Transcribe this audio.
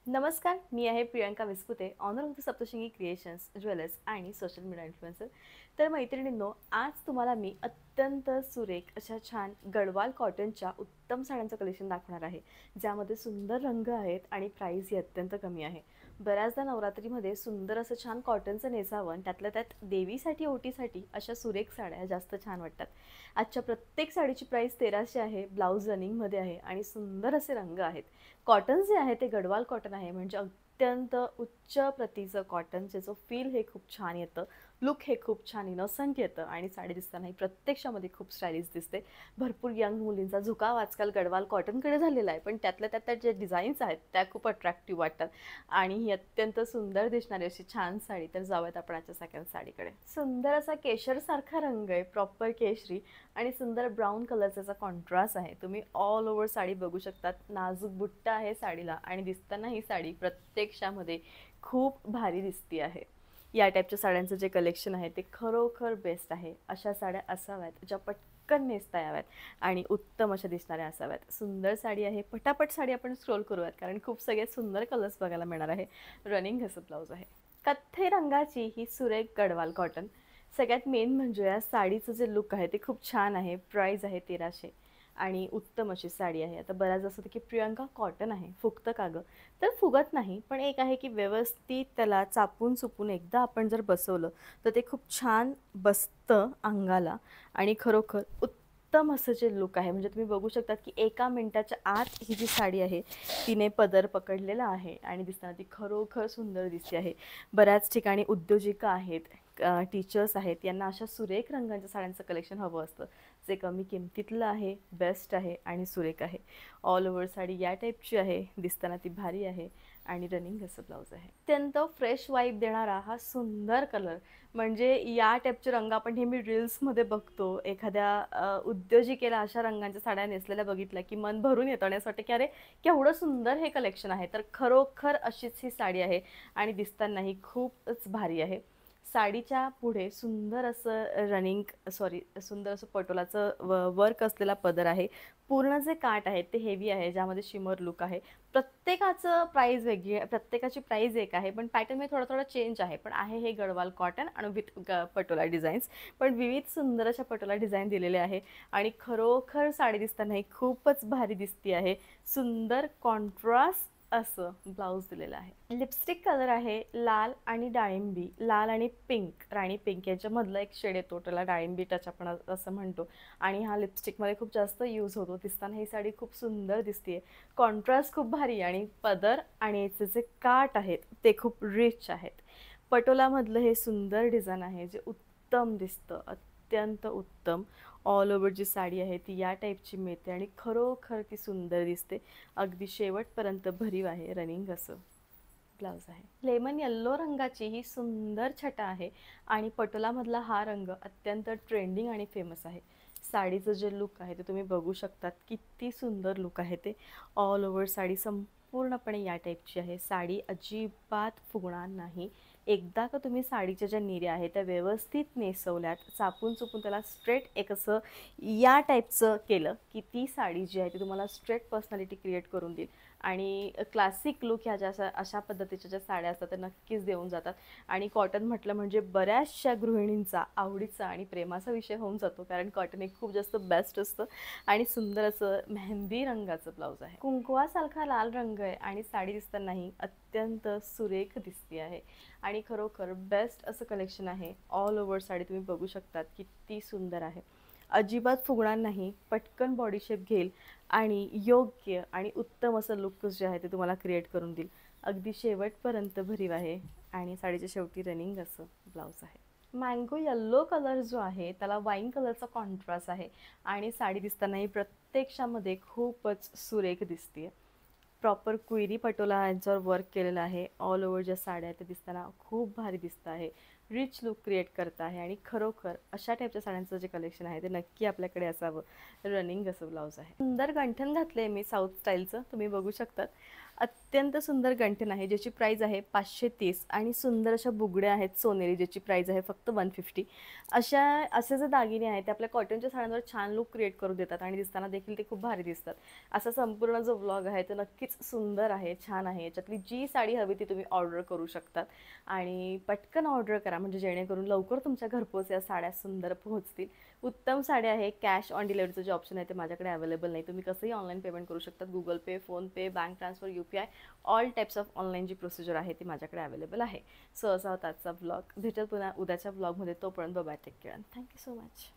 नमस्कार, मी आहे Priyanka Vispute, owner of the Saptashrungi creations, jewellers आणि सोशल मीडिया इन्फ्लुएन्सर. तर मैत्रिणींनो, आज तुम्हाला मी अत्यंत सुरेख अशा छान गडवाल कॉटनच्या उत्तम साड्यांचं कलेक्शन दाखवणार आहे, ज्यामध्ये सुंदर रंग आहेत आणि प्राईसही अत्यंत कमी आहे. बऱ्याचदा नवरात्रीमध्ये सुंदर असं छान कॉटनचं नेसावं, त्यातल्या त्यात देवीसाठी ओटीसाठी अशा सुरेख साड्या जास्त छान वाटतात. आजच्या प्रत्येक साडीची प्राईस 1300 आहे, ब्लाऊज रनिंगमध्ये आहे आणि सुंदर असे रंग आहेत. कॉटन जे आहे ते गडवाल कॉटन आहे, म्हणजे अत्यंत उच्च प्रतीचं कॉटन, ज्याचं फील हे खूप छान येतं, लुक हे खूप छान इनोसंट येतं आणि साडी दिसतानाही प्रत्यक्षामध्ये खूप स्टायलिश दिसते. भरपूर यंग मुलींचा झुकाव आजकाल गडवाल कॉटनकडे झालेला आहे, पण त्यातल्या त्यात जे डिझाईन्स आहेत त्या खूप अट्रॅक्टिव्ह वाटतात आणि ही अत्यंत सुंदर दिसणारी अशी छान साडी. तर जाऊयात आपण आजच्या सेकंड साडीकडे. सुंदर असा केशरसारखा रंग आहे, प्रॉपर केशरी आणि सुंदर ब्राऊन कलरचा कॉन्ट्रास्ट आहे. तुम्ही ऑल ओव्हर साडी बघू शकतात, नाजूक बुट्टा आहे साडीला आणि दिसताना ही साडी प्रत्यक्षामध्ये खूप भारी दिसती आहे. या टाईपच्या साड्यांचं जे कलेक्शन आहे ते खरोखर बेस्ट आहे. अशा साड्या असाव्यात ज्या पटकन नेसता याव्यात आणि उत्तम अशा दिसणाऱ्या असाव्यात. सुंदर साडी आहे, पटापट साडी आपण स्क्रोल करूयात कारण खूप सगळे सुंदर कलर्स बघायला मिळणार आहे. रनिंग असं ब्लाऊज आहे, कथ्थे रंगाची ही सुरेख गडवाल कॉटन. सगळ्यात मेन म्हणजे या साडीचं जे लुक आहे ते खूप छान आहे. प्राईस आहे 1300 आणि उत्तम अशी साडी आहे. आता बऱ्याच असं होतं की प्रियंका कॉटन आहे, फुगतं का गं? तर फुगत नाही, पण एक आहे की व्यवस्थित त्याला चापून चुपून एकदा आपण जर बसवलं तर ते खूप छान बसतं अंगाला आणि खरोखर उत्तम असं जे लुक आहे. म्हणजे तुम्ही बघू शकतात की एका मिनिटाच्या आत ही जी साडी आहे तिने पदर पकडलेला आहे आणि दिसताना ती खरोखर सुंदर दिसते आहे. बऱ्याच ठिकाणी उद्योजिका आहेत, टीचर्स आहेत, यांना अशा सुरेख रंगांच्या साड्यांचं कलेक्शन हवं असतं, जे कमी किमतीतलं आहे, बेस्ट आहे आणि सुरेख आहे. ऑल ओव्हर साडी या टाईपची आहे, दिसताना ती भारी आहे आणि रनिंग असं ब्लाऊज आहे. अत्यंत फ्रेश वाईब देणारा हा सुंदर कलर. म्हणजे या टाईपचे रंग आपण नेहमी रील्समध्ये बघतो. एखाद्या उद्योजिकेला अशा रंगांच्या साड्या नेसलेल्या बघितल्या की मन भरून येतं आणि असं वाटतं की अरे केवढं सुंदर हे कलेक्शन आहे. तर खरोखर अशीच ही साडी आहे आणि दिसतानाही खूपच भारी आहे. साडीच्या पुढे सुंदर असं सुंदर असं पटोलाचं वर्क असलेला पदर आहे. पूर्ण जे काठ आहेत ते हेवी आहे, ज्यामध्ये शिमर लुक आहे. प्रत्येकाचं प्राईस वेगळी आहे, प्रत्येकाची प्राईस एक आहे, पण पॅटर्नमध्ये थोडा थोडा चेंज आहे. पण आहे हे गडवाल कॉटन आणि विथ पटोला डिझाईन्स. पण विविध सुंदर अशा पटोला डिझाईन दिलेले आहे आणि खरोखर साडी दिसतानाही खूपच भारी दिसती आहे. सुंदर कॉन्ट्रास्ट असं ब्लाऊज दिलेलं आहे. लिपस्टिक कलर आहे लाल आणि डाळिंबी, लाल आणि पिंक, राणी पिंक याच्यामधला एक शेड येतो, त्याला डाळिंबी टच आपण असं म्हणतो आणि हा लिपस्टिकमध्ये खूप जास्त यूज होतो. दिसताना ही साडी खूप सुंदर दिसते. कॉन्ट्रास्ट खूप भारी आणि पदर आणि याचे जे काठ आहेत ते खूप रिच आहेत. पटोलामधलं हे सुंदर डिझाईन आहे जे उत्तम दिसतं, अत्यंत उत्तम. ऑल ओव्हर जी साडी आहे ती या टाईपची मिळते आणि खरोखर ती सुंदर दिसते. अगदी शेवटपर्यंत भरीव आहे. रनिंग असं ब्लाऊज आहे. लेमन येल्लो रंगाची ही सुंदर छटा आहे आणि पटोलामधला हा रंग अत्यंत ट्रेंडिंग आणि फेमस आहे. साडीचं जे लुक आहे ते तुम्ही बघू शकतात, किती सुंदर लुक आहे ते. ऑल ओव्हर साडी संपूर्णपणे या टाईपची आहे. साडी अजिबात फुगणार नाही. एकदा का तुम्ही साडीच्या ज्या निऱ्या आहेत त्या व्यवस्थित नेसवल्यात, चापून चुपून त्याला स्ट्रेट एक असं या टाईपचं केलं की ती साडी जी आहे ती तुम्हाला स्ट्रेट पर्सनॅलिटी क्रिएट करून देईल आणि क्लासिक लुक ह्या ज्या अशा पद्धतीच्या ज्या साड्या असतात त्या नक्कीच देऊन जातात. आणि कॉटन म्हटलं म्हणजे बऱ्याचशा गृहिणींचा आवडीचा आणि प्रेमाचा विषय होऊन जातो, कारण कॉटन एक खूप जास्त बेस्ट असतं. आणि सुंदर असं मेहंदी रंगाचं ब्लाऊज आहे. कुंकवासारखा लाल रंग आहे आणि साडी दिसतानाही अत्यंत सुरेख दिसते आहे आणि खरोखर बेस्ट असं कलेक्शन आहे. ऑल ओव्हर साडी तुम्ही बघू शकतात किती सुंदर आहे. अजिबात फुगणार नाही, पटकन बॉडी शेप घेईल आणि योग्य आणि उत्तम असं लुक जे आहे ते तुम्हाला क्रिएट करून देईल. अगदी शेवटपर्यंत भरीव आहे आणि साडीच्या शेवटी रनिंग असं ब्लाऊज आहे. मँगो येल्लो कलर जो आहे त्याला वाईन कलरचा कॉन्ट्रास्ट आहे आणि साडी दिसतानाही प्रत्यक्षामध्ये खूपच सुरेख दिसते. प्रॉपर क्वेरी पटोला यांच्यावर वर्क केलेलं आहे. ऑल ओव्हर ज्या साड्या आहेत त्या दिसताना खूप भारी दिसत आहे, रिच लुक क्रिएट करत आहे आणि खरोखर अशा टाईपच्या साड्यांचं जे कलेक्शन आहे ते नक्की आपल्याकडे असावं. रनिंग असं ब्लाऊज आहे. सुंदर गंठण घातलं आहे मी साऊथ स्टाईलचं, तुम्ही बघू शकतात. अत्यंत सुंदर गंठण आहे ज्याची प्राइस आहे 530 आणि सुंदर अशा बुगड्या आहेत सोनेरी ज्याची प्राइस आहे फक्त 150. असे जे दागिने आहेत ते आपल्या कॉटनच्या साड्यांवर छान लुक क्रिएट करू देतात आणि दिसताना देखील ते खूप भारी दिसतात. असा संपूर्ण जो व्लॉग आहे तो नक्कीच सुंदर आहे, छान आहे. याच्यातली जी साडी हवी ती तुम्ही ऑर्डर करू शकतात आणि पटकन ऑर्डर करा म्हणजे जेणेकरून लवकर तुमच्या घरपोच या साड्या सुंदर पोहोचतील. उत्तम साडी आहे. कॅश ऑन डिलिव्हरीचं जे ऑप्शन आहे ते माझ्याकडे अवेलेबल नाही. तुम्ही कसंही ऑनलाईन पेमेंट करू शकतात. Google pay, PhonePe, bank transfer, UPI all types of online जी प्रोसिजर आहे ती माझ्याकडे अवेलेबल आहे. सो असा होता आजचा ब्लॉग. भेटत पुन्हा उद्याच्या ब्लॉगमध्ये. तोपर्यंत bye, take care. Thank you so much.